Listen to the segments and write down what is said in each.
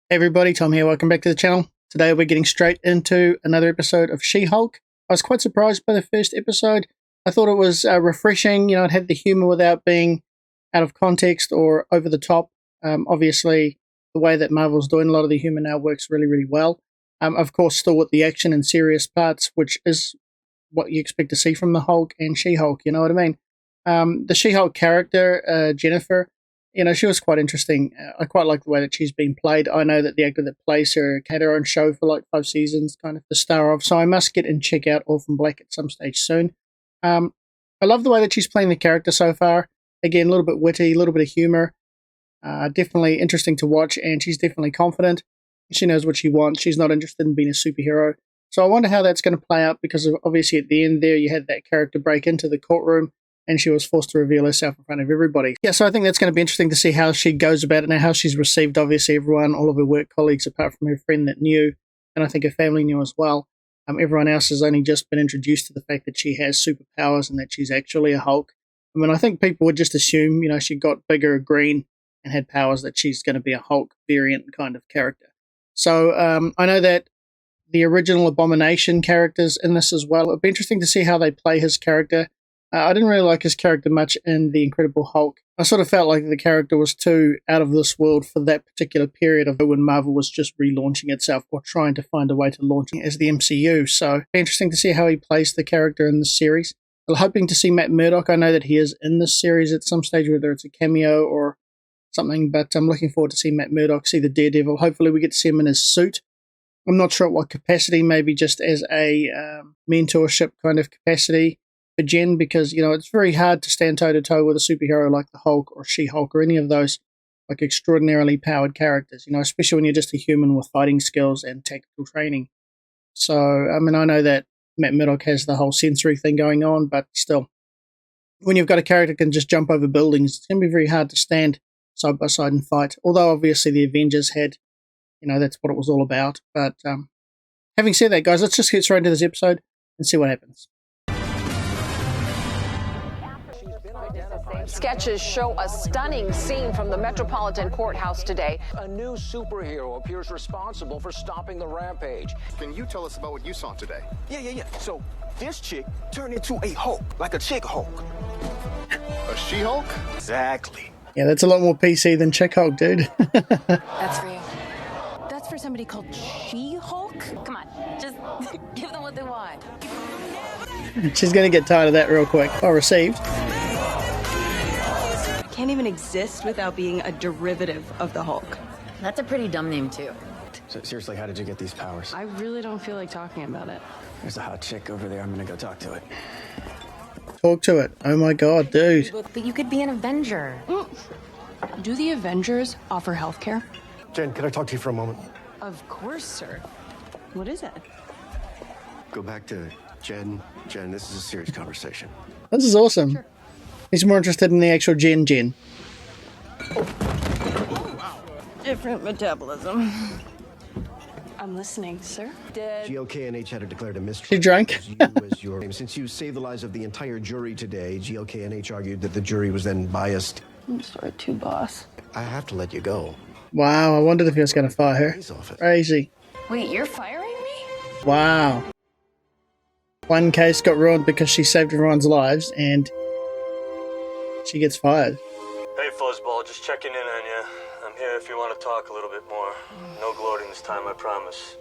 Hey everybody, Tom here. Welcome back to the channel. Today we're getting straight into another episode of She-Hulk. I was quite surprised by the first episode. I thought it was refreshing. It had the humor without being out of context or over the top. Obviously, the way that Marvel's doing a lot of the humor now works really, really well. Of course, still with the action and serious parts, which is what you expect to see from the Hulk and She-Hulk, you know what I mean? The She-Hulk character, Jennifer, she was quite interesting. I quite like the way that she's been played. I know that the actor that plays her had her own show for like 5 seasons, kind of the star of, so I must get and check out Orphan Black at some stage soon. I love the way that she's playing the character so far. Again, a little bit witty, a little bit of humor. Definitely interesting to watch, and she's definitely confident. She knows what she wants. She's not interested in being a superhero. So I wonder how that's going to play out, because obviously at the end there you had that character break into the courtroom and she was forced to reveal herself in front of everybody. Yeah, so I think that's going to be interesting to see how she goes about it now, how she's received, obviously, everyone, all of her work colleagues, apart from her friend that knew, and I think her family knew as well. Everyone else has only just been introduced to the fact that she has superpowers and that she's actually a Hulk. I mean, I think people would just assume, she got bigger, green, and had powers, that she's going to be a Hulk variant kind of character. So I know that the original Abomination characters in this as well. It'll be interesting to see how they play his character. I didn't really like his character much in The Incredible Hulk. I sort of felt like the character was too out of this world for that particular period of when Marvel was just relaunching itself or trying to find a way to launch it as the MCU. So it'll be interesting to see how he plays the character in this series. I'm hoping to see Matt Murdock. I know that he is in this series at some stage, whether it's a cameo or something, but I'm looking forward to see Matt Murdock, see the Daredevil. Hopefully we get to see him in his suit. I'm not sure at what capacity, maybe just as a mentorship kind of capacity for Jen, because, it's very hard to stand toe-to-toe with a superhero like the Hulk or She-Hulk or any of those like extraordinarily powered characters, especially when you're just a human with fighting skills and tactical training. So, I know that Matt Murdock has the whole sensory thing going on, but still, when you've got a character that can just jump over buildings, it's going to be very hard to stand side by side and fight. Although, obviously, the Avengers had, that's what it was all about. But having said that, guys, let's just get straight into this episode and see what happens. Sketches show a stunning scene from the Metropolitan Courthouse today. A new superhero appears responsible for stopping the rampage. Can you tell us about what you saw today? Yeah. So this chick turned into a Hulk, like a chick Hulk. A She-Hulk? Exactly. Yeah, that's a lot more PC than Chick Hulk, dude. That's for you. That's for somebody called She-Hulk? Come on, just give them what they want. She's going to get tired of that real quick. Well received. Can't even exist without being a derivative of the Hulk. That's a pretty dumb name, too. So, seriously, how did you get these powers? I really don't feel like talking about it. There's a hot chick over there. I'm gonna go talk to it. Talk to it. Oh my god, dude. But you could be an Avenger. Do the Avengers offer healthcare? Jen, can I talk to you for a moment? Of course, sir. What is it? Go back to Jen. Jen, this is a serious conversation. This is awesome. Sure. He's more interested in the actual Jen. Different metabolism. I'm listening, sir. GLKNH had declared a mystery. You drunk? Since you saved the lives of the entire jury today, GLKNH argued that the jury was then biased. I'm sorry, too, boss. I have to let you go. Wow, I wondered if he was going to fire her. Crazy. Wait, you're firing me? Wow. One case got ruined because she saved everyone's lives, and she gets fired. Hey, Fuzzball, just checking in on you. I'm here if you want to talk a little bit more. No gloating this time, I promise.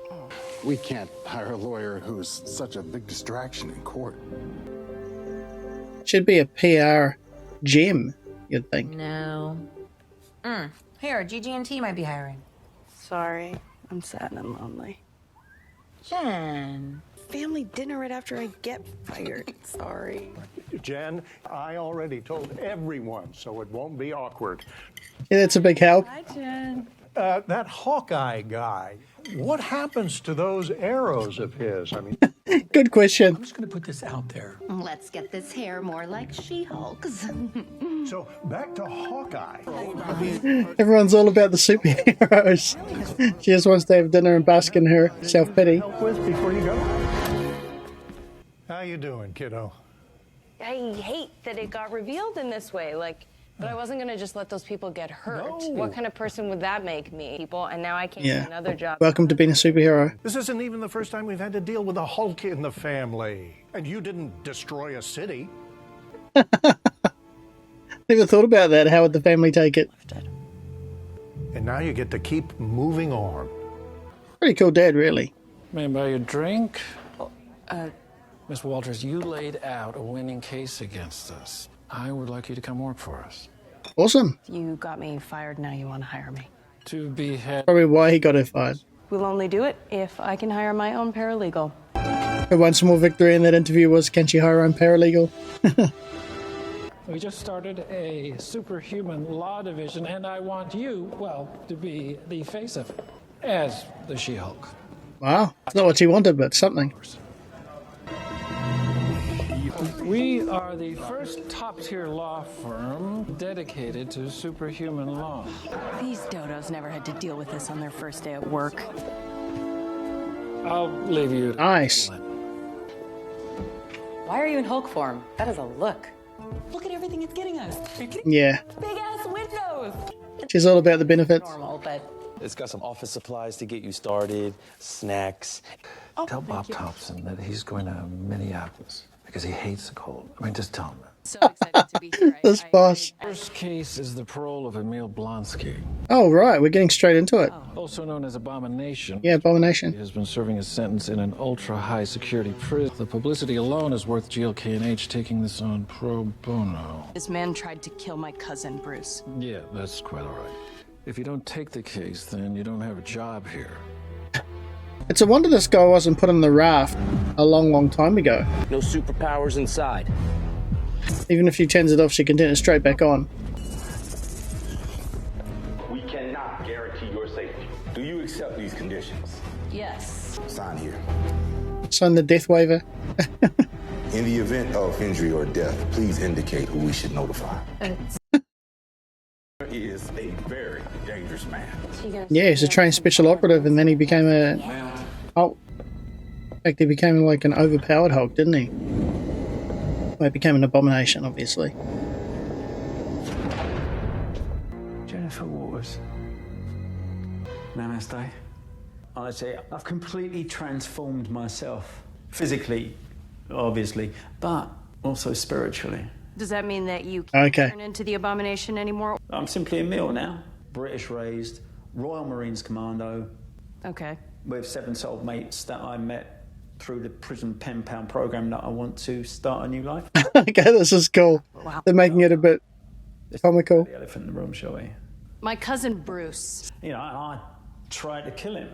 We can't hire a lawyer who's such a big distraction in court. Should be a PR gem, you'd think. No. Here, GG&T might be hiring. Sorry, I'm sad and lonely. Jen. Family dinner right after I get fired. Sorry. Jen, I already told everyone, so it won't be awkward. Yeah, that's a big help. Hi, Jen. That Hawkeye guy, what happens to those arrows of his? Good question. I'm just going to put this out there. Let's get this hair more like She-Hulk's. So, back to Hawkeye. Everyone's all about the superheroes. She just wants to have dinner and bask in her self-pity. Help with before you go? How you doing, kiddo? I hate that it got revealed in this way. Like, But I wasn't gonna just let those people get hurt. No. What kind of person would that make me? People, and now I can't Yeah. get another job. Welcome to being a superhero. This isn't even the first time we've had to deal with a Hulk in the family. And you didn't destroy a city. Never thought about that. How would the family take it? And now you get to keep moving on. Pretty cool dad, really. May I buy you a drink? Miss Walters, you laid out a winning case against us. I would like you to come work for us. Awesome. You got me fired, now you want to hire me. To be head. Probably why he got her fired. We'll only do it if I can hire my own paralegal. Her one small victory in that interview was, can she hire her own paralegal? We just started a Superhuman law division, and I want you, well, to be the face of it, as the She-Hulk. Wow. It's not what she wanted, but something. We are the first top-tier law firm dedicated to superhuman law. These dodos never had to deal with this on their first day at work. I'll leave you. Nice. Why are you in Hulk form? That is a look. Look at everything it's getting us. Yeah. Big ass windows. She's all about the benefits. Normal, but it's got some office supplies to get you started, snacks. Tell Bob Thompson that he's going to Minneapolis because he hates the cold. I mean, just tell him that. So excited to be here. This boss. First case is the parole of Emil Blonsky, Oh, right. We're getting straight into it. also known as Abomination. Yeah, Abomination. He has been serving his sentence in an ultra-high security prison. The publicity alone is worth GLK&H taking this on pro bono. This man tried to kill my cousin, Bruce. Yeah, that's quite all right. If you don't take the case, then you don't have a job here. It's a wonder this guy wasn't put on the raft a long, long time ago. No superpowers inside. Even if she turns it off, she can turn it straight back on. We cannot guarantee your safety. Do you accept these conditions? Yes. Sign here. Sign the death waiver. In the event of injury or death, please indicate who we should notify. He is a very dangerous man. Yeah, he's a trained special operative, and then he became a Hulk. In fact, he became like an overpowered Hulk, didn't he? Well, he became an abomination, obviously. Jennifer Waters. Namaste. Honestly, I've completely transformed myself. Physically, obviously, but also spiritually. Does that mean that you can't Okay. turn into the Abomination anymore? I'm simply Emil now. British raised, Royal Marines Commando, Okay. with 7 soulmates that I met through the prison pen pound program that I want to start a new life. Okay, this is cool. Wow. They're making it a bit comical. The elephant in the room, shall we? My cousin, Bruce. You know, I tried to kill him.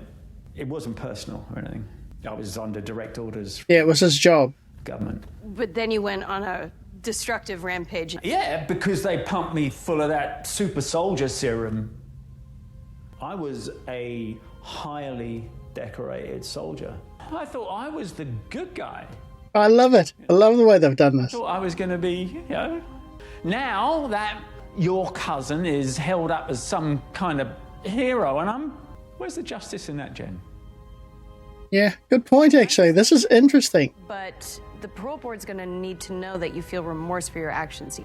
It wasn't personal or anything. I was under direct orders Yeah, it was his job. from the government. But then you went on a destructive rampage. Yeah, because they pumped me full of that super soldier serum. I was a highly decorated soldier. I thought I was the good guy. I love it. I love the way they've done I this. thought I was going to be, you know. Now that your cousin is held up as some kind of hero, and where's the justice in that, Jen? Yeah, good point, actually. This is interesting. But the parole board's gonna need to know that you feel remorse for your actions.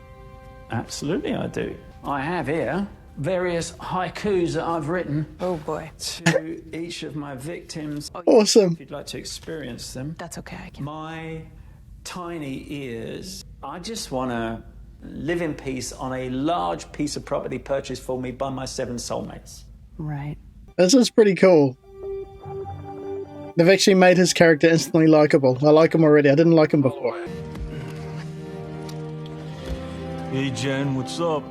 Absolutely, I do. I have here various haikus that I've written. Oh boy. To each of my victims. Awesome. If you'd like to experience them. That's okay, I can. My tiny ears. I just want to live in peace on a large piece of property purchased for me by my 7 soulmates. Right. This is pretty cool. They've actually made his character instantly likable. I like him already. I didn't like him before. Hey, Jen, what's up?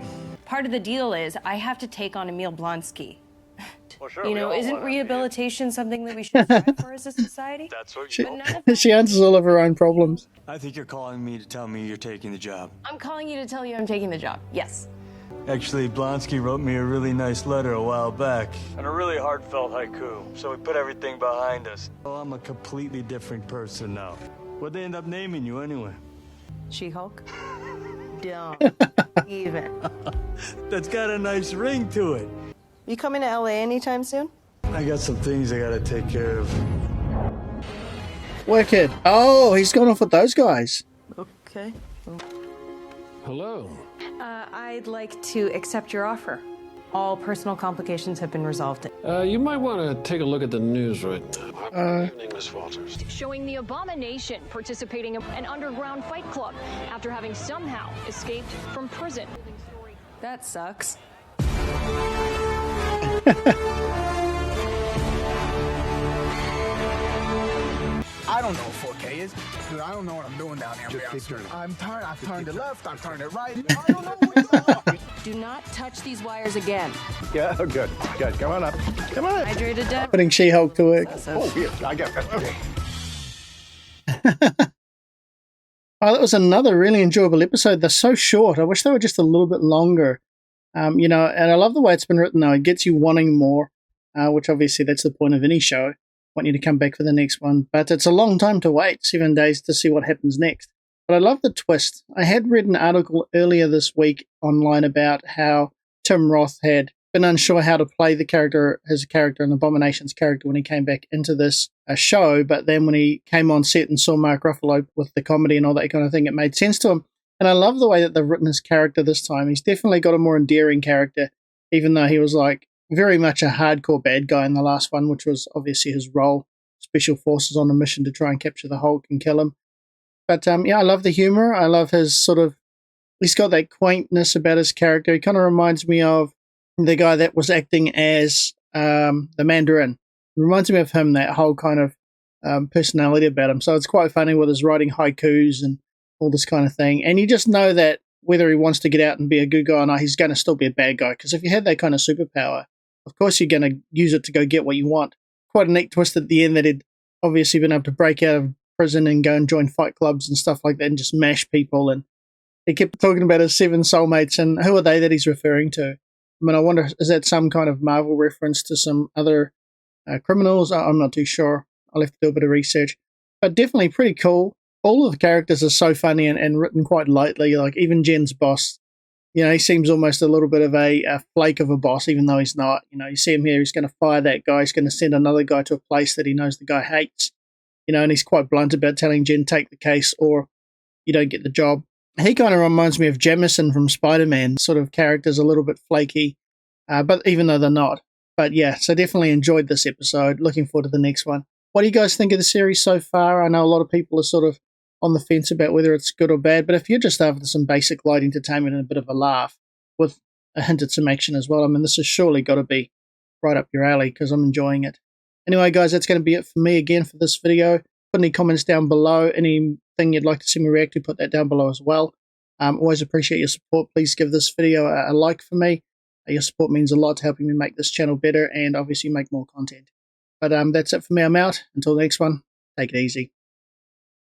Part of the deal is I have to take on Emil Blonsky. Well, sure, You we know, all isn't wanna rehabilitation something that we should strive for as a society? That's what She, you she answers all of her own problems. I think you're calling me to tell me you're taking the job. I'm calling you to tell you I'm taking the job. Yes. Actually, Blonsky wrote me a really nice letter a while back. And a really heartfelt haiku, so we put everything behind us. Oh, I'm a completely different person now. What'd they end up naming you anyway? She-Hulk? Don't even. That's got a nice ring to it. You coming to LA anytime soon? I got some things I gotta take care of. Wicked. Oh, he's gone off with those guys. Okay. hello. I'd like to accept your offer. All personal complications have been resolved. You might want to take a look at the news right now. Good evening, Miss Walters. Showing the Abomination participating in an underground fight club after having somehow escaped from prison. That sucks. I don't know what 4K is. Dude, I don't know what I'm doing down here. Just keep turning. I've turned it left, I've turned it right. I don't know what Do not touch these wires again. Yeah, good. Come on up. Come on. Hydrated down. Putting She-Hulk to work. Oh, here, I got that. Okay. Oh, that was another really enjoyable episode. They're so short. I wish they were just a little bit longer. And I love the way it's been written, though. It gets you wanting more, which obviously that's the point of any show. Want you to come back for the next one. But it's a long time to wait, 7 days to see what happens next. But I love the twist. I had read an article earlier this week online about how Tim Roth had been unsure how to play his character, an Abominations character, when he came back into this show. But then when he came on set and saw Mark Ruffalo with the comedy and all that kind of thing, it made sense to him. And I love the way that they've written his character this time. He's definitely got a more endearing character, even though he was like very much a hardcore bad guy in the last one, which was obviously his role. Special forces on a mission to try and capture the Hulk and kill him. But I love the humor. I love his he's got that quaintness about his character. He kind of reminds me of the guy that was acting as the Mandarin. It reminds me of him, that whole kind of personality about him. So it's quite funny with his writing haikus and all this kind of thing. And you just know that whether he wants to get out and be a good guy or not, he's going to still be a bad guy. Because if you had that kind of superpower, of course you're going to use it to go get what you want. Quite a neat twist at the end that he'd obviously been able to break out of prison and go and join fight clubs and stuff like that and just mash people. And he kept talking about his 7 soulmates, and who are they that he's referring to? I mean, I wonder, is that some kind of Marvel reference to some other criminals? I'm not too sure. I'll have to do a bit of research. But definitely pretty cool. All of the characters are so funny and written quite lightly. Like even Jen's boss, he seems almost a little bit of a flake of a boss, even though he's not. You see him here, he's going to fire that guy. He's going to send another guy to a place that he knows the guy hates. And he's quite blunt about telling Jen, take the case or you don't get the job. He kind of reminds me of Jameson from Spider-Man, sort of characters, a little bit flaky, but even though they're not. But yeah, so definitely enjoyed this episode. Looking forward to the next one. What do you guys think of the series so far? I know a lot of people are sort of on the fence about whether it's good or bad, but if you're just after some basic light entertainment and a bit of a laugh with a hint at some action as well, I mean, this has surely got to be right up your alley because I'm enjoying it. Anyway, guys, that's going to be it for me again for this video. Put any comments down below. Anything you'd like to see me react to, put that down below as well. Always appreciate your support. Please give this video a like for me. Your support means a lot to helping me make this channel better and obviously make more content. But that's it for me. I'm out. Until the next one, take it easy.